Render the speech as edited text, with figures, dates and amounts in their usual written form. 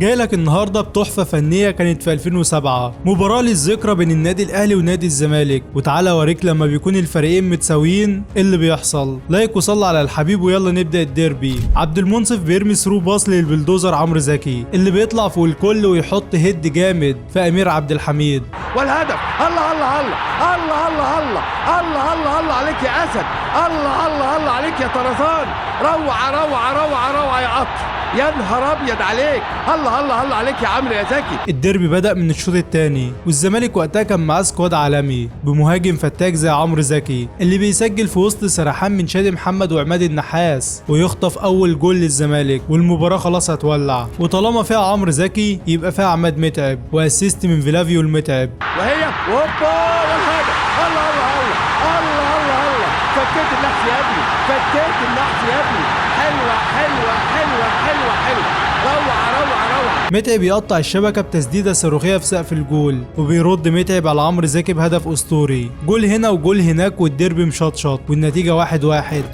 جاي لك النهارده بتحفه فنيه كانت في 2007، مباراه للذكرى بين النادي الاهلي ونادي الزمالك، وتعالى اوريك لما بيكون الفريقين متساويين ايه اللي بيحصل. لايك وصلي على الحبيب ويلا نبدا الديربي. عبد المنصف بيرمي ثرو باص للبلدوزر عمرو زكي اللي بيطلع فوق الكل ويحط هيد جامد في امير عبد الحميد، والهدف. الله الله الله الله الله الله الله الله الله عليك يا اسد، الله الله الله عليك يا طرزان، روعه روعه روعه روعه يا قطر، يا نهار ابيض عليك، الله الله الله عليك يا عمرو يا زكي. الديربي بدأ من الشوط الثاني والزمالك وقتها كان معاه سكواد عالمي بمهاجم فتاك زي عمرو زكي اللي بيسجل في وسط سرحان من شادي محمد وعماد النحاس ويخطف اول جول للزمالك، والمباراه خلاص هتولع، وطالما فيها عمرو زكي يبقى فيها عماد متعب واسيست من فيلافيو المتعب، وهي هوبا والهدف. الله الله الله الله الله الله، فكيت النحس يا ابني، فكيت النحس يا ابني، حلوه حلوه حلوه حلوه حلوه، روعه روعه روعه. متعب يقطع الشبكه بتسديده صاروخيه في سقف الجول، وبيرد متعب على عمرو زكي بهدف اسطوري، جول هنا وجول هناك والديربي مشطشط والنتيجه 1-1.